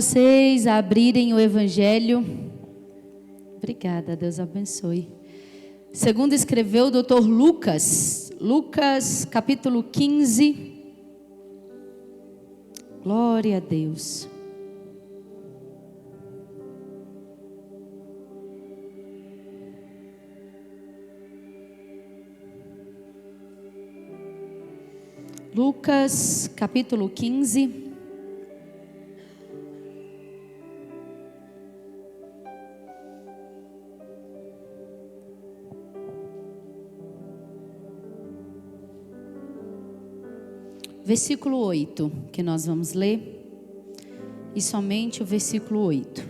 Vocês a abrirem o Evangelho. Obrigada, Deus abençoe. Segundo escreveu o Dr. Lucas, capítulo 15. Glória a Deus. Lucas, capítulo 15. Versículo 8, que nós vamos ler, e somente o versículo 8.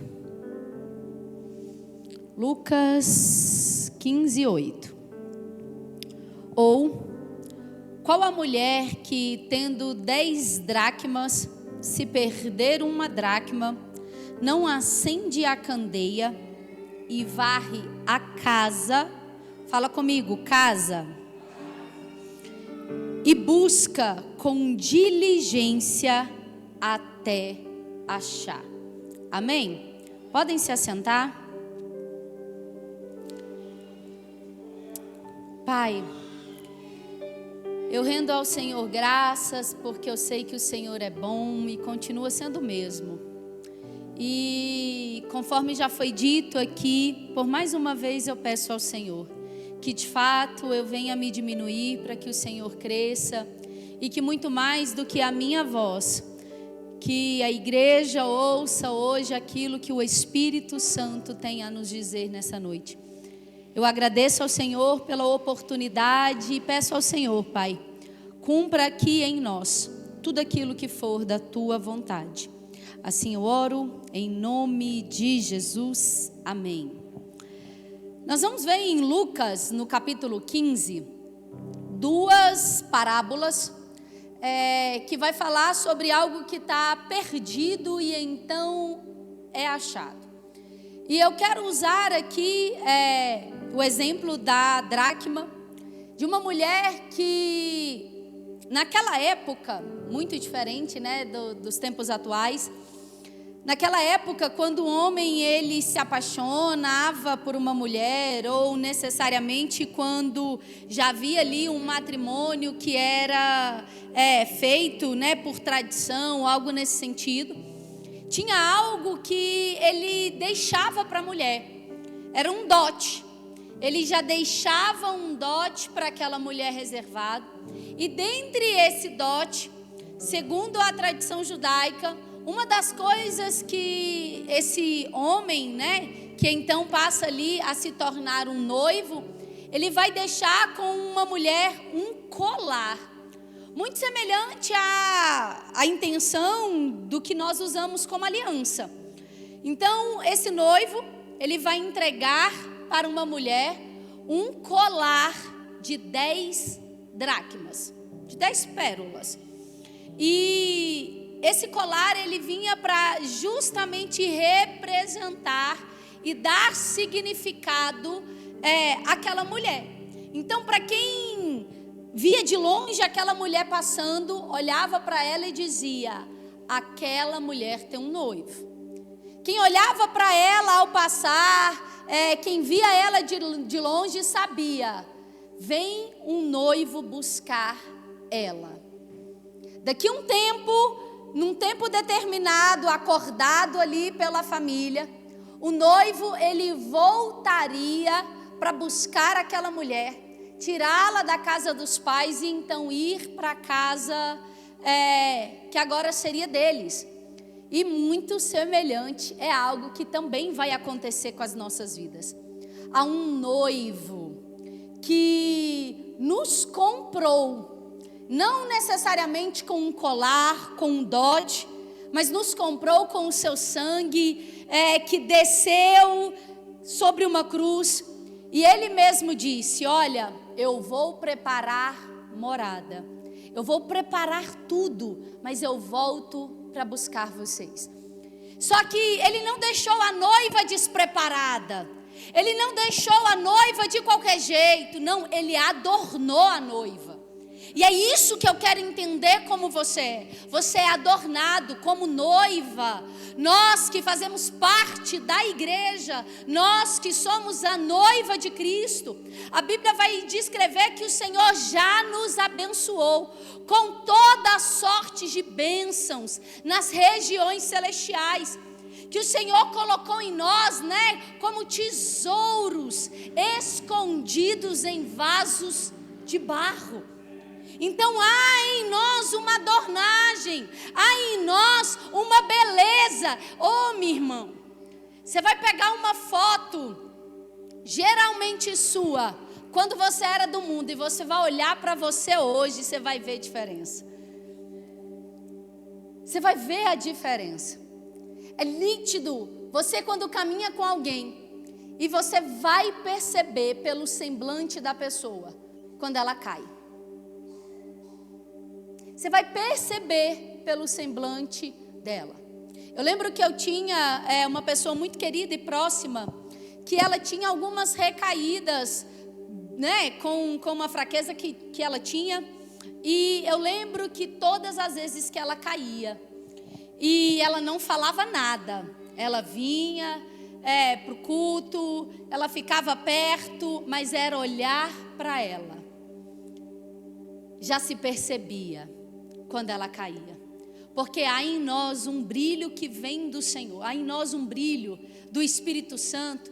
Lucas 15, 8. Ou, qual a mulher que, tendo 10 dracmas, se perder uma dracma, não acende a candeia e varre a casa, fala comigo, casa, e busca com diligência até achar. Amém? Podem se assentar. Pai, eu rendo ao Senhor graças, porque eu sei que o Senhor é bom e continua sendo o mesmo. E conforme já foi dito aqui, por mais uma vez eu peço ao Senhor que de fato eu venha me diminuir para que o Senhor cresça e que muito mais do que a minha voz, que a igreja ouça hoje aquilo que o Espírito Santo tem a nos dizer nessa noite. Eu agradeço ao Senhor pela oportunidade e peço ao Senhor, Pai, cumpra aqui em nós tudo aquilo que for da Tua vontade. Assim eu oro em nome de Jesus. Amém. Nós vamos ver em Lucas, no capítulo 15, duas parábolas que vai falar sobre algo que está perdido e então é achado. E eu quero usar aqui o exemplo da dracma, de uma mulher que naquela época, muito diferente, né, dos tempos atuais. Naquela época, quando o homem ele se apaixonava por uma mulher, ou necessariamente quando já havia ali um matrimônio que era feito, né, por tradição, algo nesse sentido, tinha algo que ele deixava para a mulher, era um dote. Ele já deixava um dote para aquela mulher reservado, e dentre esse dote, segundo a tradição judaica, uma das coisas que esse homem, né, que então passa ali a se tornar um noivo, ele vai deixar com uma mulher um colar, muito semelhante à intenção do que nós usamos como aliança. Então, esse noivo, ele vai entregar para uma mulher um colar de 10 dracmas, de 10 pérolas. E esse colar ele vinha para justamente representar e dar significado àquela mulher. Então, para quem via de longe aquela mulher passando, olhava para ela e dizia: aquela mulher tem um noivo. Quem olhava para ela ao passar, quem via ela de longe sabia: vem um noivo buscar ela. Daqui a um tempo, num tempo determinado, acordado ali pela família, o noivo ele voltaria para buscar aquela mulher, tirá-la da casa dos pais e então ir para a casa que agora seria deles. E muito semelhante é algo que também vai acontecer com as nossas vidas. Há um noivo que nos comprou, não necessariamente com um colar, com um dote, mas nos comprou com o seu sangue, que desceu sobre uma cruz. E ele mesmo disse: olha, eu vou preparar morada, eu vou preparar tudo, mas eu volto para buscar vocês. Só que ele não deixou a noiva despreparada, ele não deixou a noiva de qualquer jeito, não, ele adornou a noiva. E é isso que eu quero entender como você é. Você é adornado como noiva. Nós que fazemos parte da igreja, nós que somos a noiva de Cristo, a Bíblia vai descrever que o Senhor já nos abençoou com toda a sorte de bênçãos nas regiões celestiais, que o Senhor colocou em nós, como tesouros escondidos em vasos de barro. Então há em nós uma adornagem, há em nós uma beleza. Minha irmã, você vai pegar uma foto, geralmente sua, quando você era do mundo, e você vai olhar para você hoje, você vai ver diferença. Você vai ver a diferença. É nítido, você quando caminha com alguém, e você vai perceber pelo semblante da pessoa, quando ela cai. Você vai perceber pelo semblante dela. Eu lembro que eu tinha uma pessoa muito querida e próxima, que ela tinha algumas recaídas, com uma fraqueza que ela tinha. E eu lembro que todas as vezes que ela caía, e ela não falava nada, ela vinha para o culto, ela ficava perto, mas era olhar para ela. Já se percebia quando ela caía, porque há em nós um brilho que vem do Senhor, há em nós um brilho do Espírito Santo,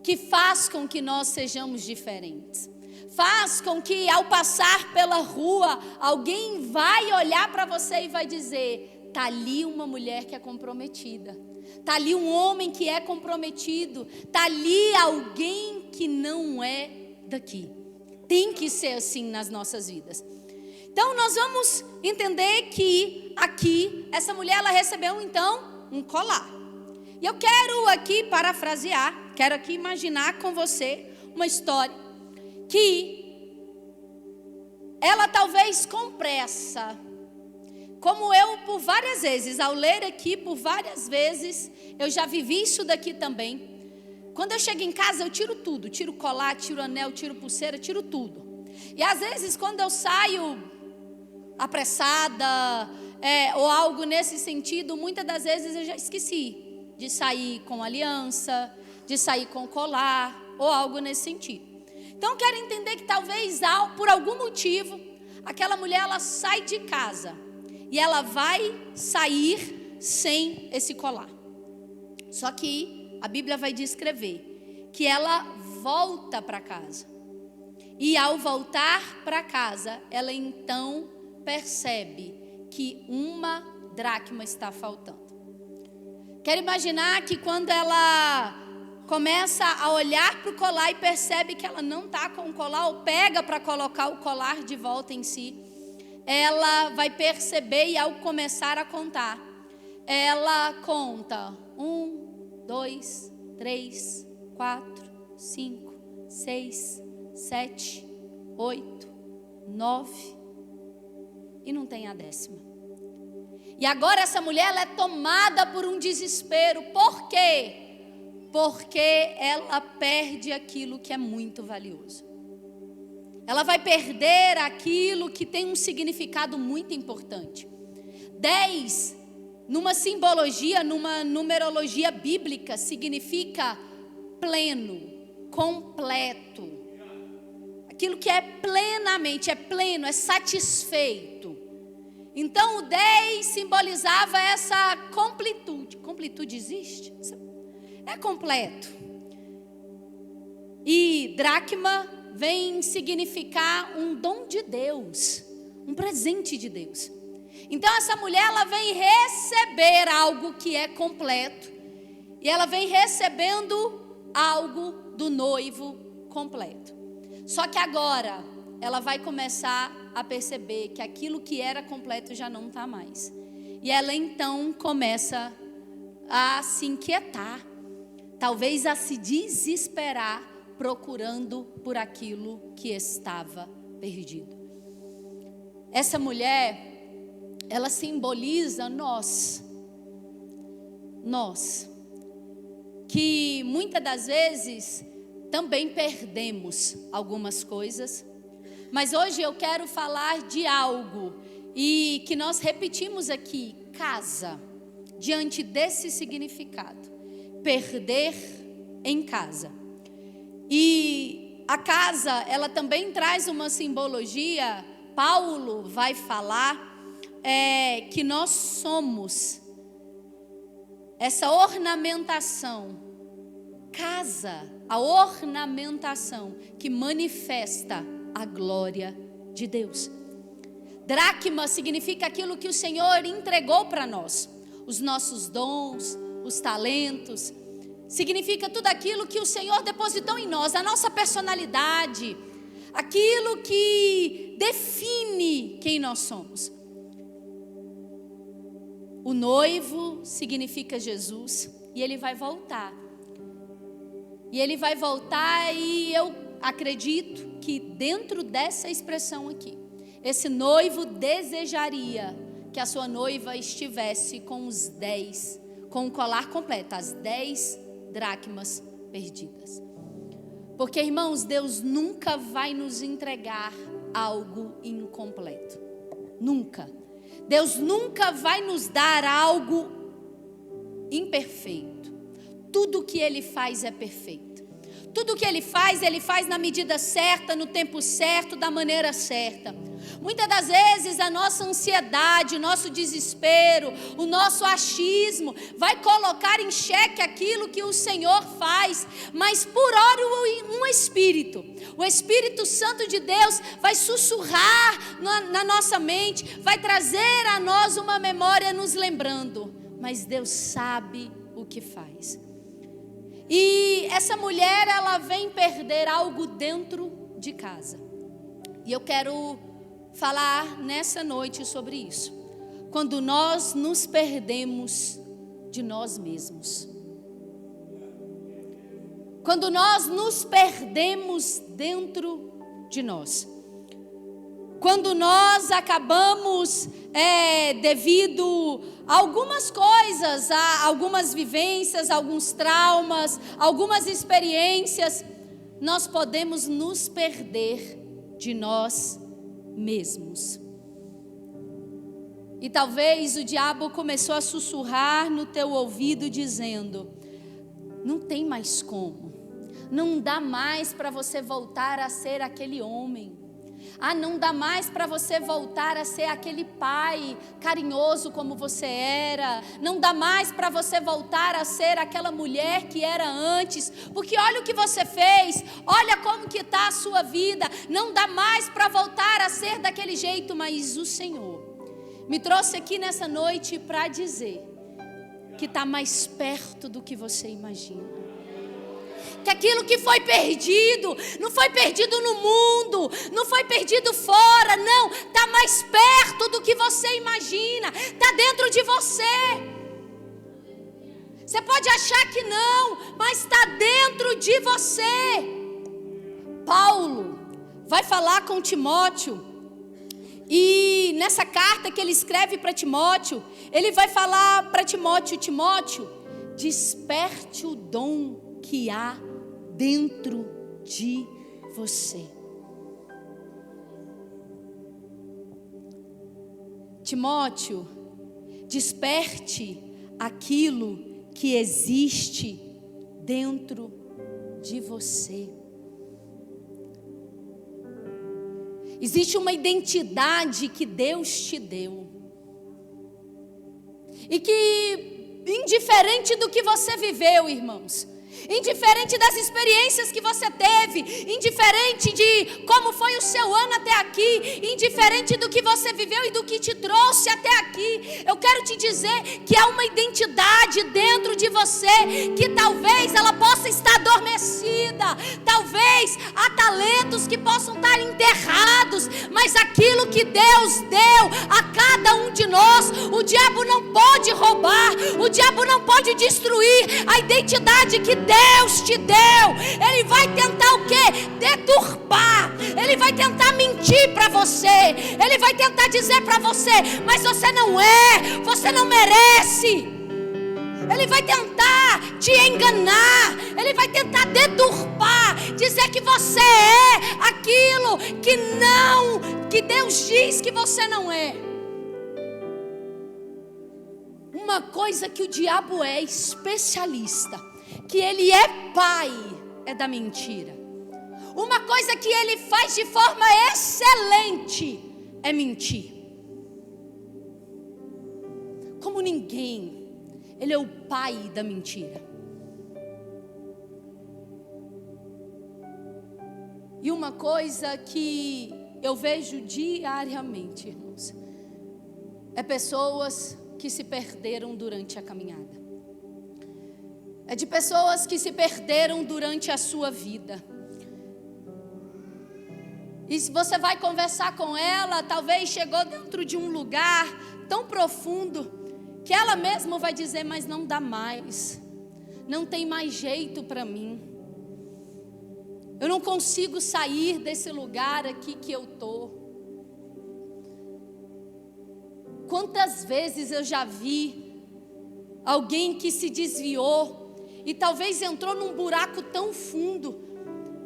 que faz com que nós sejamos diferentes, faz com que ao passar pela rua, alguém vai olhar para você e vai dizer, está ali uma mulher que é comprometida, está ali um homem que é comprometido, está ali alguém que não é daqui. Tem que ser assim nas nossas vidas. Então nós vamos entender que aqui, essa mulher ela recebeu então um colar. E eu quero aqui parafrasear, quero aqui imaginar com você uma história que ela talvez com pressa, como eu por várias vezes, ao ler aqui por várias vezes, eu já vivi isso daqui também. Quando eu chego em casa eu tiro tudo, tiro colar, tiro anel, tiro pulseira, tiro tudo. E às vezes quando eu saio apressada, ou algo nesse sentido, muitas das vezes eu já esqueci de sair com aliança, de sair com colar, ou algo nesse sentido. Então eu quero entender que talvez por algum motivo, aquela mulher ela sai de casa, e ela vai sair sem esse colar. Só que a Bíblia vai descrever que ela volta para casa. E ao voltar para casa, ela então percebe que uma dracma está faltando. Quero imaginar que quando ela começa a olhar para o colar e percebe que ela não está com o colar, ou pega para colocar o colar de volta em si, ela vai perceber, e ao começar a contar, ela conta 1, 2, 3, 4, 5, 6, 7, 8, 9, e não tem a 10ª. E agora essa mulher ela é tomada por um desespero. Por quê? Porque ela perde aquilo que é muito valioso. Ela vai perder aquilo que tem um significado muito importante. 10, numa simbologia, numa numerologia bíblica, significa pleno, completo. Aquilo que é plenamente, é pleno, é satisfeito. Então o 10 simbolizava essa completude. Completude existe? É completo. E dracma vem significar um dom de Deus, um presente de Deus. Então essa mulher ela vem receber algo que é completo, e ela vem recebendo algo do noivo completo. Só que agora ela vai começar a perceber que aquilo que era completo já não está mais. E ela então começa a se inquietar, talvez a se desesperar, procurando por aquilo que estava perdido. Essa mulher, ela simboliza nós, que muitas das vezes também perdemos algumas coisas, Mas hoje eu quero falar de algo e que nós repetimos aqui, casa, diante desse significado, perder em casa. E a casa, ela também traz uma simbologia. Paulo vai falar que nós somos essa ornamentação, casa, a ornamentação que manifesta a glória de Deus. Dracma significa aquilo que o Senhor entregou para nós, os nossos dons, os talentos, significa tudo aquilo que o Senhor depositou em nós, a nossa personalidade, aquilo que define quem nós somos. O noivo significa Jesus e ele vai voltar. E ele vai voltar e eu acredito que dentro dessa expressão aqui, esse noivo desejaria que a sua noiva estivesse com os 10, com o colar completo, as 10 dracmas perdidas. Porque, irmãos, Deus nunca vai nos entregar algo incompleto. Nunca. Deus nunca vai nos dar algo imperfeito. Tudo que Ele faz é perfeito. Tudo que Ele faz na medida certa, no tempo certo, da maneira certa. Muitas das vezes a nossa ansiedade, o nosso desespero, o nosso achismo vai colocar em xeque aquilo que o Senhor faz, mas por hora o Espírito Santo de Deus vai sussurrar na nossa mente, vai trazer a nós uma memória nos lembrando, mas Deus sabe o que faz. E essa mulher, ela vem perder algo dentro de casa, e eu quero falar nessa noite sobre isso. Quando nós nos perdemos de nós mesmos. Quando nós nos perdemos dentro de nós. Quando nós acabamos, devido a algumas coisas, a algumas vivências, alguns traumas, algumas experiências, nós podemos nos perder de nós mesmos. E talvez o diabo começou a sussurrar no teu ouvido dizendo: não tem mais como, não dá mais para você voltar a ser aquele homem. Não dá mais para você voltar a ser aquele pai carinhoso como você era. Não dá mais para você voltar a ser aquela mulher que era antes. Porque olha o que você fez, olha como que está a sua vida. Não dá mais para voltar a ser daquele jeito. Mas o Senhor me trouxe aqui nessa noite para dizer que está mais perto do que você imagina. Que aquilo que foi perdido, não foi perdido no mundo, não foi perdido fora, não, está mais perto do que você imagina, está dentro de você. Você pode achar que não, mas está dentro de você. Paulo vai falar com Timóteo, e nessa carta que ele escreve para Timóteo, ele vai falar para Timóteo: Timóteo, desperte o dom que há dentro de você. Timóteo, desperte aquilo que existe dentro de você. Existe uma identidade que Deus te deu. E que, indiferente do que você viveu, irmãos, indiferente das experiências que você teve, indiferente de como foi o seu ano até aqui, indiferente do que você viveu e do que te trouxe até aqui, eu quero te dizer que há uma identidade dentro de você, que talvez ela possa estar adormecida, talvez há talentos que possam estar enterrados, mas aquilo que Deus deu a cada um de nós, o diabo não pode roubar, o diabo não pode destruir a identidade que Deus te deu. Ele vai tentar o quê? Deturpar. Ele vai tentar mentir para você. Ele vai tentar dizer para você: mas você não é, você não merece. Ele vai tentar tentar te enganar, ele vai tentar deturpar, dizer que você é aquilo que Deus diz que você não é. Uma coisa que o diabo é especialista, que ele é pai, é da mentira. Uma coisa que ele faz de forma excelente é mentir. Como ninguém, ele é o pai da mentira. E uma coisa que eu vejo diariamente, irmãos, é pessoas que se perderam durante a caminhada. É de pessoas que se perderam durante a sua vida. E se você vai conversar com ela, talvez chegou dentro de um lugar tão profundo que ela mesma vai dizer, mas não dá mais. Não tem mais jeito para mim. Eu não consigo sair desse lugar aqui que eu estou. Quantas vezes eu já vi alguém que se desviou e talvez entrou num buraco tão fundo,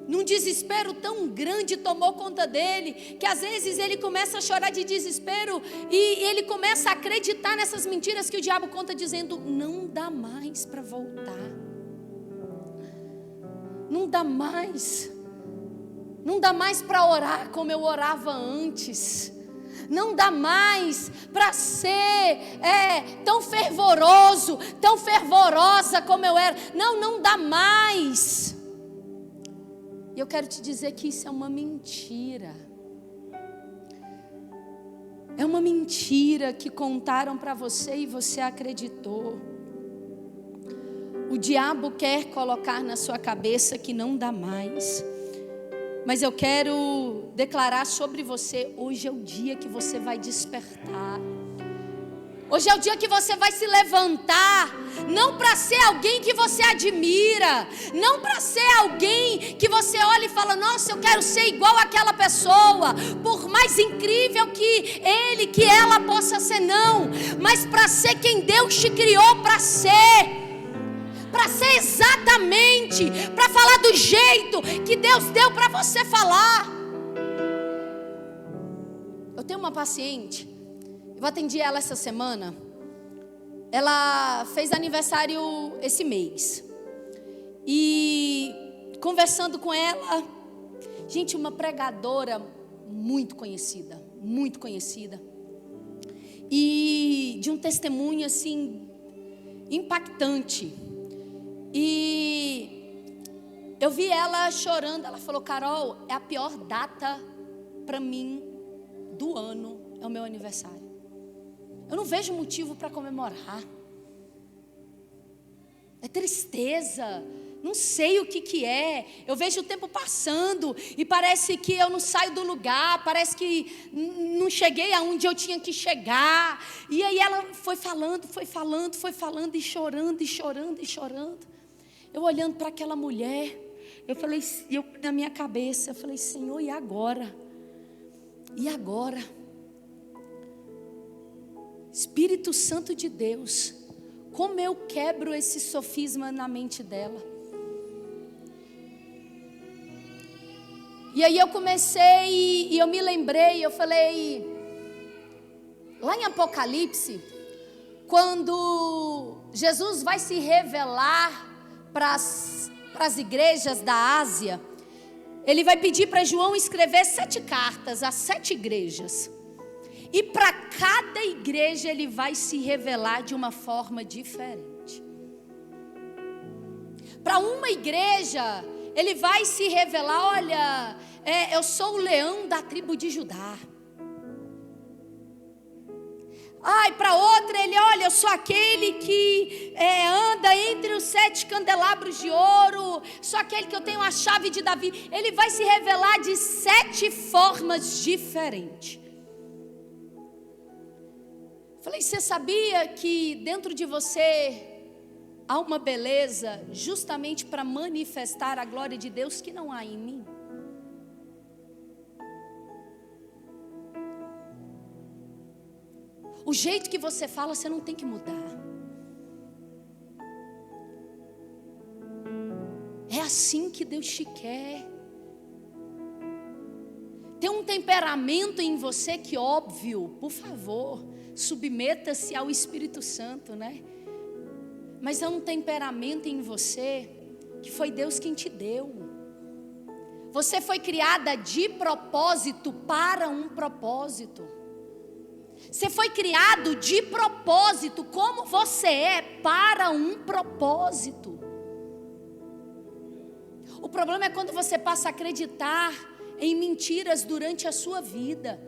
num desespero tão grande tomou conta dele, que às vezes ele começa a chorar de desespero e ele começa a acreditar nessas mentiras que o diabo conta, dizendo, não dá mais para voltar. Não dá mais. Não dá mais para orar como eu orava antes. Não dá mais para ser tão fervoroso, tão fervorosa como eu era. Não dá mais. E eu quero te dizer que isso é uma mentira. É uma mentira que contaram para você e você acreditou. O diabo quer colocar na sua cabeça que não dá mais. Mas eu quero declarar sobre você, hoje é o dia que você vai despertar. Hoje é o dia que você vai se levantar, não para ser alguém que você admira, não para ser alguém que você olha e fala, nossa, eu quero ser igual àquela pessoa, por mais incrível que ele, que ela possa ser, não, mas para ser quem Deus te criou para ser exatamente, para falar do jeito que Deus deu para você falar. Eu tenho uma paciente, eu atendi ela essa semana. Ela fez aniversário esse mês. E conversando com ela, gente, uma pregadora muito conhecida. E de um testemunho assim, impactante. E eu vi ela chorando. Ela falou, Carol, é a pior data para mim do ano, é o meu aniversário. Eu não vejo motivo para comemorar. É tristeza. Não sei o que é. Eu vejo o tempo passando e parece que eu não saio do lugar. Parece que não cheguei aonde eu tinha que chegar. E aí ela foi falando e chorando. Eu olhando para aquela mulher, eu falei, na minha cabeça, eu falei, Senhor, e agora? E agora? Espírito Santo de Deus, como eu quebro esse sofisma na mente dela. E aí eu comecei e eu me lembrei, eu falei, lá em Apocalipse, quando Jesus vai se revelar para as igrejas da Ásia, ele vai pedir para João escrever 7 cartas a 7 igrejas. E para cada igreja ele vai se revelar de uma forma diferente. Para uma igreja ele vai se revelar, olha, eu sou o leão da tribo de Judá. Para outra ele, olha, eu sou aquele que anda entre os 7 candelabros de ouro, sou aquele que eu tenho a chave de Davi. Ele vai se revelar de 7 formas diferentes. Falei, você sabia que dentro de você há uma beleza justamente para manifestar a glória de Deus que não há em mim? O jeito que você fala, você não tem que mudar. assim que Deus te quer. Tem um temperamento em você que, óbvio, por favor, submeta-se ao Espírito Santo, né? Mas é um temperamento em você que foi Deus quem te deu. Você foi criada de propósito para um propósito. Você foi criado de propósito, como você é, para um propósito. O problema é quando você passa a acreditar em mentiras durante a sua vida.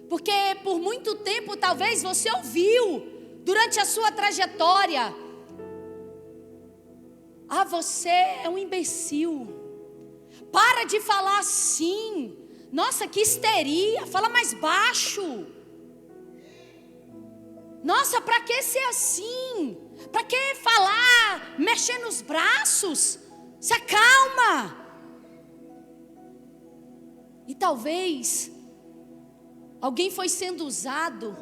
Porque por muito tempo talvez você ouviu durante a sua trajetória: ah, você é um imbecil. Para de falar assim. Nossa, que histeria, fala mais baixo. Nossa, para que ser assim? Para que falar, mexer nos braços? Se acalma. E talvez alguém foi sendo usado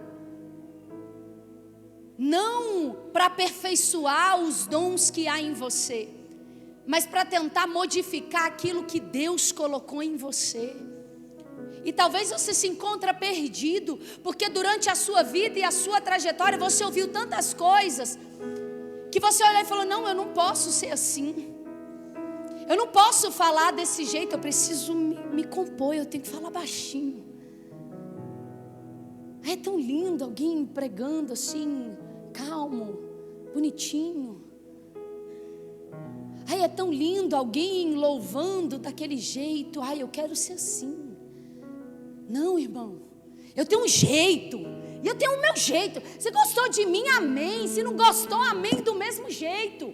não para aperfeiçoar os dons que há em você, mas para tentar modificar aquilo que Deus colocou em você. E talvez você se encontre perdido, porque durante a sua vida e a sua trajetória você ouviu tantas coisas, que você olhou e falou: não, eu não posso ser assim. Eu não posso falar desse jeito, eu preciso me compor, eu tenho que falar baixinho. É tão lindo alguém pregando assim, calmo, bonitinho. Ai, é tão lindo alguém louvando daquele jeito. Ai, eu quero ser assim. Não, irmão, eu tenho um jeito, e eu tenho o meu jeito. Se gostou de mim, amém. Se não gostou, amém do mesmo jeito.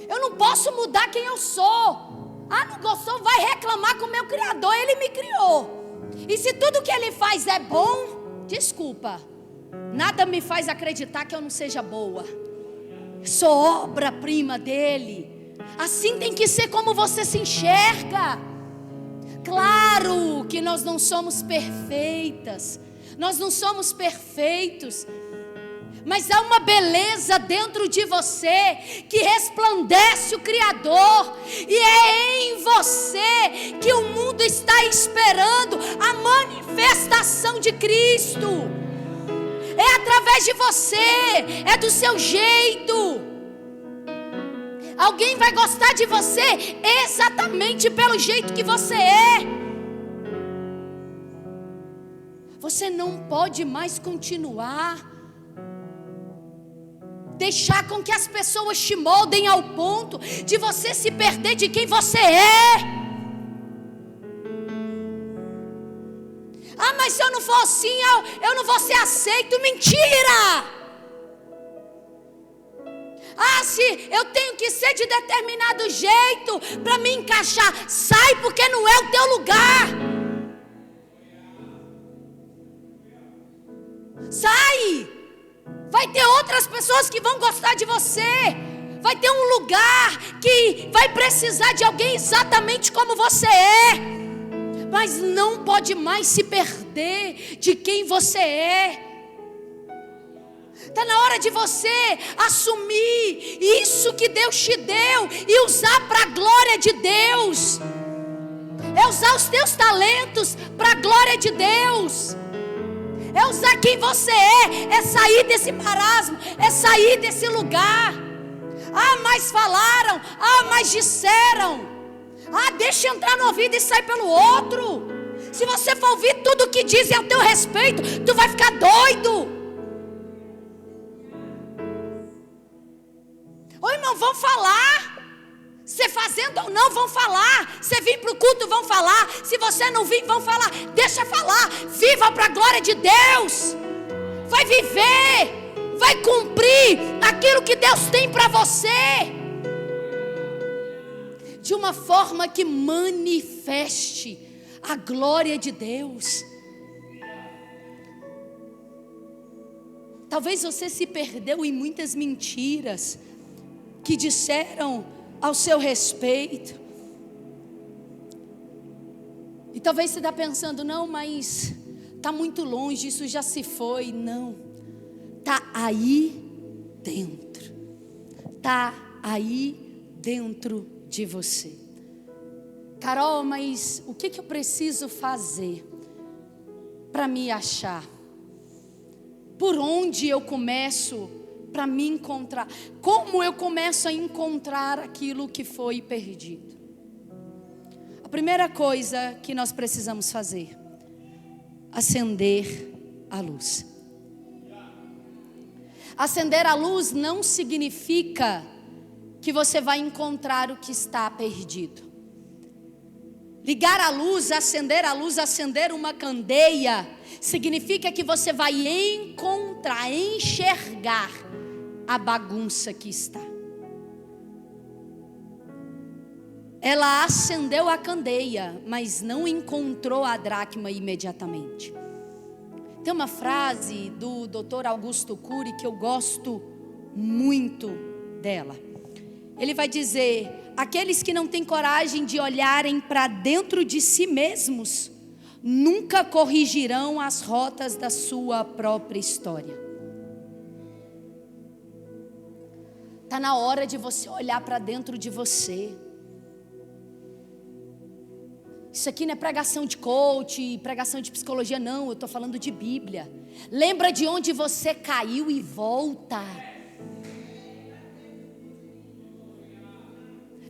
Eu não posso mudar quem eu sou. Ah, não gostou, vai reclamar com o meu Criador, Ele me criou. E se tudo que Ele faz é bom, desculpa, nada me faz acreditar que eu não seja boa. Sou obra-prima dEle. Assim tem que ser como você se enxerga. Claro que nós não somos perfeitas, nós não somos perfeitos, mas há uma beleza dentro de você que resplandece o Criador, e é em você que o mundo está esperando a manifestação de Cristo. É através de você, é do seu jeito. Alguém vai gostar de você exatamente pelo jeito que você é. Você não pode mais continuar deixar com que as pessoas te moldem ao ponto de você se perder de quem você é. Ah, mas se eu não for assim, eu não vou ser aceito. Mentira! Ah, se eu tenho que ser de determinado jeito para me encaixar, sai, porque não é o teu lugar. Sai. Vai ter outras pessoas que vão gostar de você. Vai ter um lugar que vai precisar de alguém exatamente como você é. Mas não pode mais se perder de quem você é. Está na hora de você assumir isso que Deus te deu e usar para a glória de Deus. É usar os teus talentos para a glória de Deus. É usar quem você é sair desse marasmo, é sair desse lugar. Ah, mas falaram, ah, mas disseram. Ah, deixa entrar no ouvido e sai pelo outro. Se você for ouvir tudo que dizem a teu respeito, tu vai ficar doido. Ô irmão, vão falar. Você fazendo ou não, vão falar. Você vir para o culto, vão falar. Se você não vir, vão falar. Deixa falar. Viva para a glória de Deus. Vai viver. Vai cumprir aquilo que Deus tem para você. De uma forma que manifeste a glória de Deus. Talvez você se perdeu em muitas mentiras que disseram ao seu respeito. E talvez você está pensando: não, mas está muito longe, isso já se foi. Não, está aí dentro. Está aí dentro de você. Carol, mas o que eu preciso fazer para me achar? Por onde eu começo para me encontrar? Como eu começo a encontrar aquilo que foi perdido? A primeira coisa que nós precisamos fazer: acender a luz. Acender a luz não significa que você vai encontrar o que está perdido. Ligar a luz, acender uma candeia, significa que você vai encontrar, enxergar a bagunça que está. Ela acendeu a candeia, mas não encontrou a dracma imediatamente. Tem uma frase do Dr. Augusto Cury que eu gosto muito dela. Ele vai dizer: aqueles que não têm coragem de olharem para dentro de si mesmos, nunca corrigirão as rotas da sua própria história. Está na hora de você olhar para dentro de você. Isso aqui não é pregação de coach, pregação de psicologia, não. Eu estou falando de Bíblia. Lembra de onde você caiu e volta.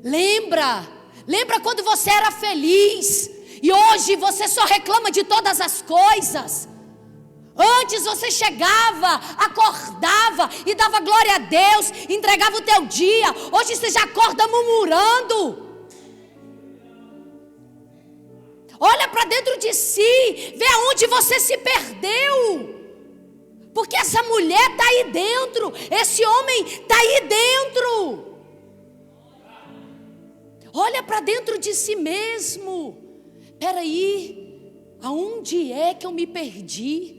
Lembra quando você era feliz e hoje você só reclama de todas as coisas. Antes você chegava, acordava e dava glória a Deus, entregava o teu dia. Hoje você já acorda murmurando. Olha para dentro de si, vê aonde você se perdeu. Porque essa mulher está aí dentro, esse homem está aí dentro. Olha para dentro de si mesmo. Espera aí, aonde é que eu me perdi?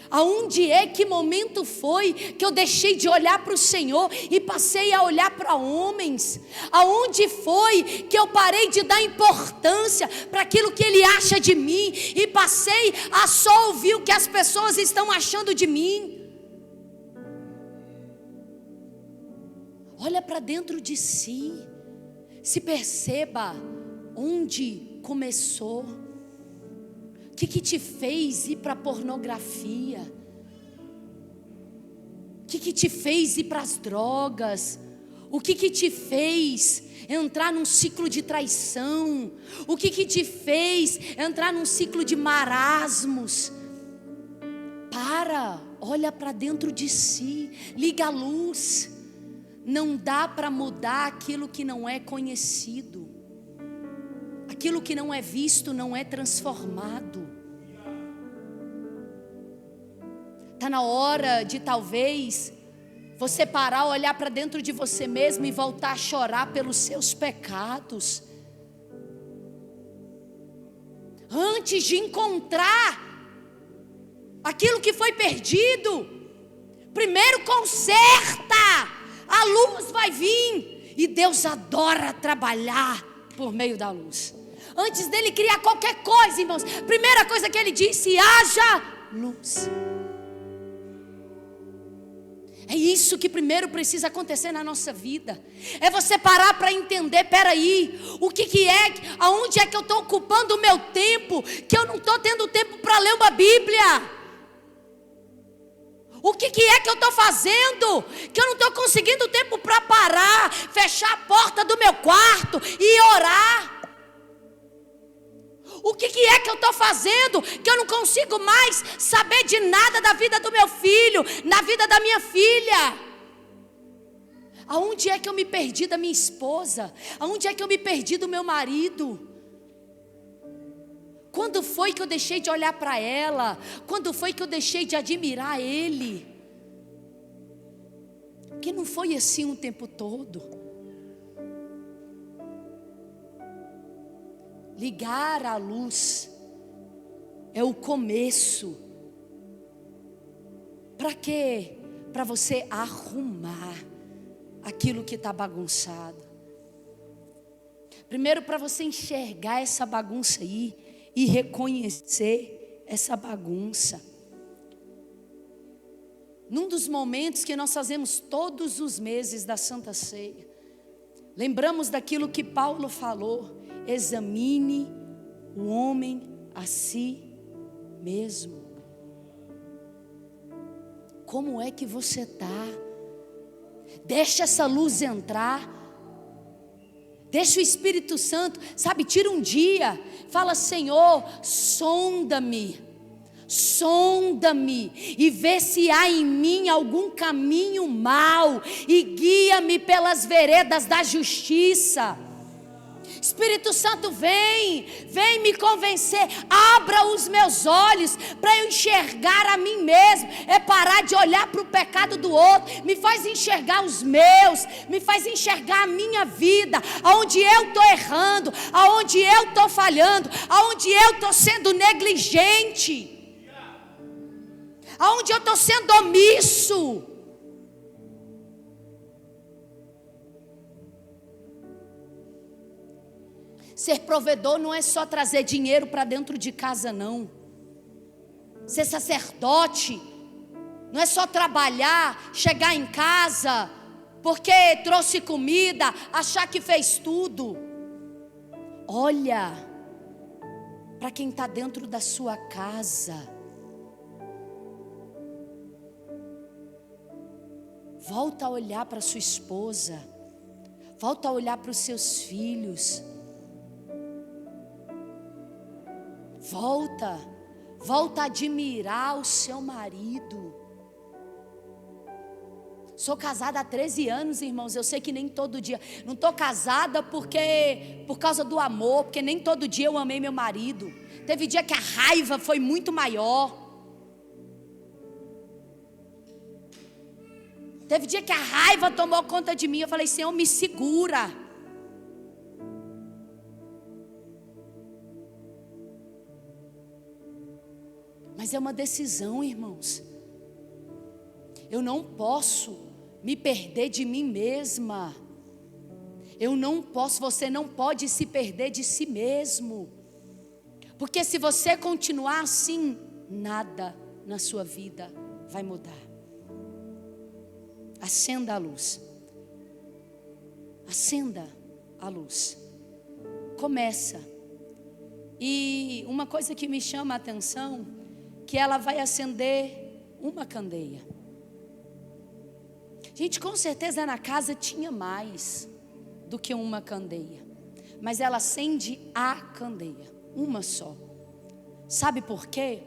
Aonde é, que momento foi que eu deixei de olhar para o Senhor e passei a olhar para homens? Aonde foi que eu parei de dar importância para aquilo que Ele acha de mim e passei a só ouvir o que as pessoas estão achando de mim? Olha para dentro de si, se perceba onde começou. O que te fez ir para a pornografia? O que te fez ir para as drogas? O que te fez entrar num ciclo de traição? O que te fez entrar num ciclo de marasmos? Olha para dentro de si, liga a luz. Não dá para mudar aquilo que não é conhecido. Aquilo que não é visto não é transformado. Está na hora de talvez você parar, olhar para dentro de você mesmo e voltar a chorar pelos seus pecados. Antes de encontrar aquilo que foi perdido, primeiro conserta, a luz vai vir. E Deus adora trabalhar por meio da luz. Antes dele criar qualquer coisa, irmãos, primeira coisa que ele disse: haja luz. É isso que primeiro precisa acontecer na nossa vida. É você parar para entender, peraí, o que é, aonde é que eu estou ocupando o meu tempo, que eu não estou tendo tempo para ler uma Bíblia? O que é que eu estou fazendo, que eu não estou conseguindo tempo para parar, fechar a porta do meu quarto e orar? O que é que eu estou fazendo, que eu não consigo mais saber de nada da vida do meu filho, na vida da minha filha? Aonde é que eu me perdi da minha esposa? Aonde é que eu me perdi do meu marido? Quando foi que eu deixei de olhar para ela? Quando foi que eu deixei de admirar ele? Porque não foi assim o tempo todo. Ligar a luz é o começo. Para quê? Para você arrumar aquilo que está bagunçado. Primeiro, para você enxergar essa bagunça aí e reconhecer essa bagunça. Num dos momentos que nós fazemos todos os meses da Santa Ceia, Lembramos daquilo que Paulo falou: examine o homem a si mesmo. Como é que você está? Deixa essa luz entrar. Deixa o Espírito Santo, sabe, tira um dia, fala: Senhor, sonda-me e vê se há em mim algum caminho mau e guia-me pelas veredas da justiça. Espírito Santo, vem me convencer, abra os meus olhos para eu enxergar a mim mesmo, é parar de olhar para o pecado do outro, me faz enxergar os meus, me faz enxergar a minha vida, aonde eu estou errando, aonde eu estou falhando, aonde eu estou sendo negligente, aonde eu estou sendo omisso. Ser provedor não é só trazer dinheiro para dentro de casa, não. Ser sacerdote não é só trabalhar, chegar em casa porque trouxe comida, achar que fez tudo. Olha para quem está dentro da sua casa. Volta a olhar para sua esposa. Volta a olhar para os seus filhos. Volta a admirar o seu marido. Sou casada há 13 anos, irmãos. Eu sei que nem todo dia. Não estou casada por causa do amor, porque nem todo dia eu amei meu marido. Teve dia que a raiva foi muito maior. Teve dia que a raiva tomou conta de mim. Eu falei: Senhor, me segura. Mas é uma decisão, irmãos. Eu não posso me perder de mim mesma. Eu não posso, você não pode se perder de si mesmo. Porque se você continuar assim, nada na sua vida vai mudar. Acenda a luz. Acenda a luz. Começa. E uma coisa que me chama a atenção, que ela vai acender uma candeia. Gente, com certeza na casa tinha mais do que uma candeia, mas ela acende a candeia, uma só. Sabe por quê?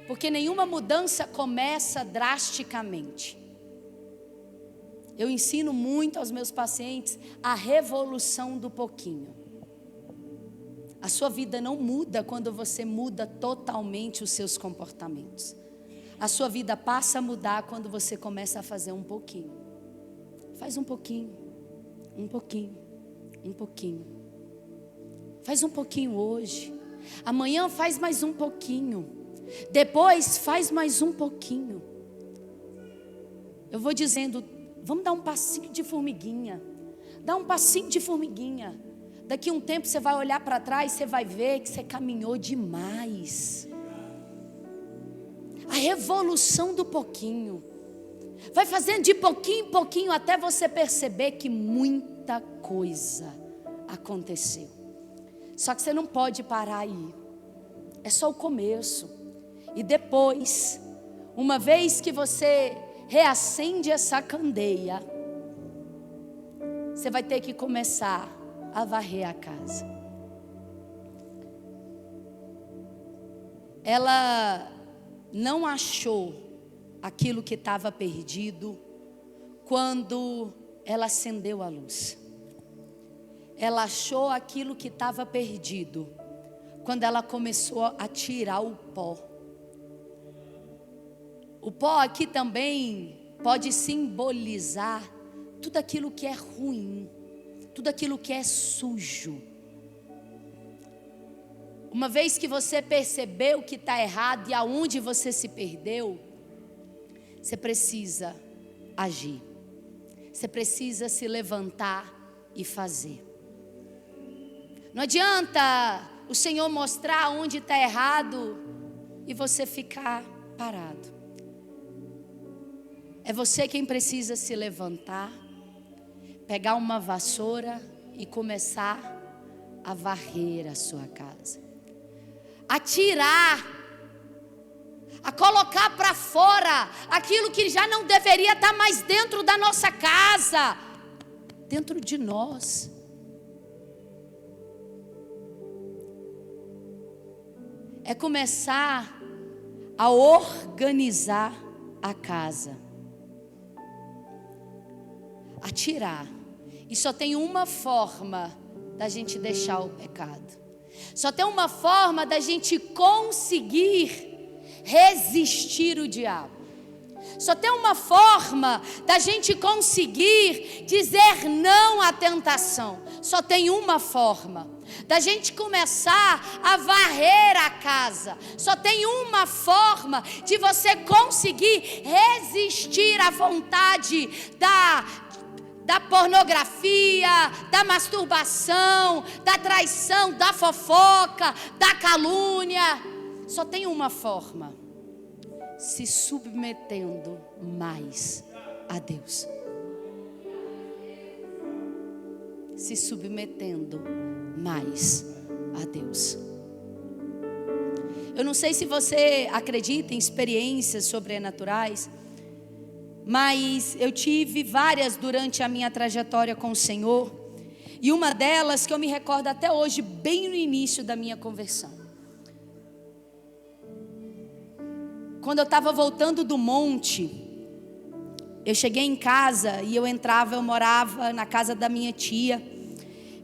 Porque nenhuma mudança começa drasticamente. Eu ensino muito aos meus pacientes a revolução do pouquinho. A sua vida não muda quando você muda totalmente os seus comportamentos. A sua vida passa a mudar quando você começa a fazer um pouquinho. Faz um pouquinho, um pouquinho, um pouquinho. Faz um pouquinho hoje. Amanhã faz mais um pouquinho. Depois faz mais um pouquinho. Eu vou dizendo, vamos dar um passinho de formiguinha. Dá um passinho de formiguinha. Daqui a um tempo você vai olhar para trás, você vai ver que você caminhou demais. A revolução do pouquinho. Vai fazendo de pouquinho em pouquinho até você perceber que muita coisa aconteceu. Só que você não pode parar aí. É só o começo. E depois, uma vez que você reacende essa candeia, você vai ter que começar a varrer a casa. Ela não achou aquilo que estava perdido quando ela acendeu a luz. Ela achou aquilo que estava perdido quando ela começou a tirar o pó. O pó aqui também pode simbolizar tudo aquilo que é ruim, tudo aquilo que é sujo. Uma vez que você percebeu que está errado e aonde você se perdeu, você precisa agir. Você precisa se levantar e fazer. Não adianta o Senhor mostrar onde está errado e você ficar parado. É você quem precisa se levantar, pegar uma vassoura e começar a varrer a sua casa, a tirar, a colocar para fora aquilo que já não deveria estar mais dentro da nossa casa, dentro de nós. É começar a organizar a casa, a tirar. E só tem uma forma da gente deixar o pecado. Só tem uma forma da gente conseguir resistir o diabo. Só tem uma forma da gente conseguir dizer não à tentação. Só tem uma forma da gente começar a varrer a casa. Só tem uma forma de você conseguir resistir à vontade da pornografia, da masturbação, da traição, da fofoca, da calúnia. Só tem uma forma: se submetendo mais a Deus. Se submetendo mais a Deus. Eu não sei se você acredita em experiências sobrenaturais, mas eu tive várias durante a minha trajetória com o Senhor. E uma delas que eu me recordo até hoje, bem no início da minha conversão. Quando eu estava voltando do monte, eu cheguei em casa e eu morava na casa da minha tia.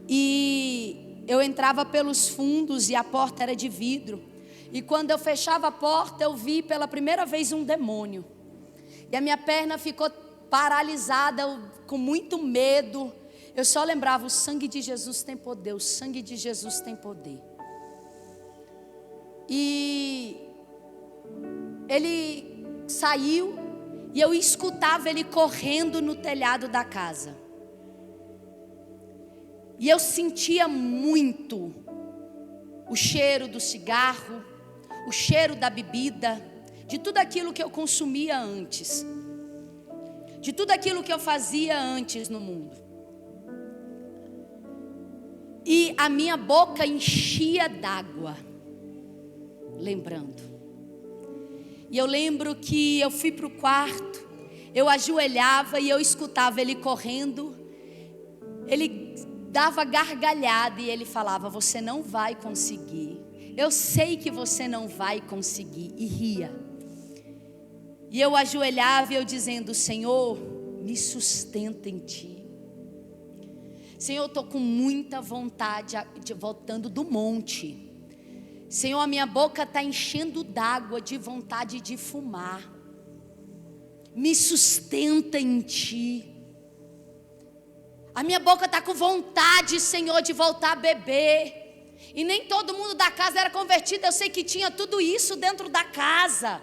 E eu entrava pelos fundos e a porta era de vidro. E quando eu fechava a porta, eu vi pela primeira vez um demônio. E a minha perna ficou paralisada, com muito medo. Eu só lembrava: o sangue de Jesus tem poder, o sangue de Jesus tem poder. E ele saiu e eu escutava ele correndo no telhado da casa. E eu sentia muito o cheiro do cigarro, o cheiro da bebida, de tudo aquilo que eu consumia antes, de tudo aquilo que eu fazia antes no mundo. E a minha boca enchia d'água, lembrando. E eu lembro que eu fui para o quarto, eu ajoelhava e eu escutava ele correndo. Ele dava gargalhada e ele falava: você não vai conseguir, eu sei que você não vai conseguir, e ria. E eu ajoelhava e eu dizendo: Senhor, me sustenta em Ti. Senhor, eu estou com muita vontade voltando do monte. Senhor, a minha boca está enchendo d'água, de vontade de fumar. Me sustenta em Ti. A minha boca está com vontade, Senhor, de voltar a beber. E nem todo mundo da casa era convertido. Eu sei que tinha tudo isso dentro da casa.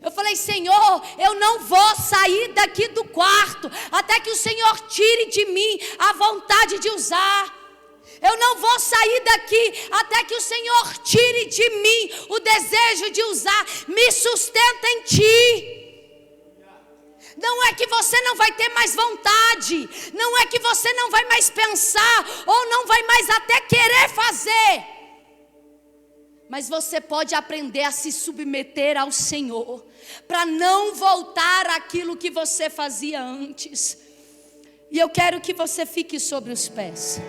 Eu falei: Senhor, eu não vou sair daqui do quarto até que o Senhor tire de mim a vontade de usar. Eu não vou sair daqui até que o Senhor tire de mim o desejo de usar. Me sustenta em Ti. Não é que você não vai ter mais vontade, não é que você não vai mais pensar, ou não vai mais até querer fazer, mas você pode aprender a se submeter ao Senhor, para não voltar àquilo que você fazia antes. E eu quero que você fique sobre os pés.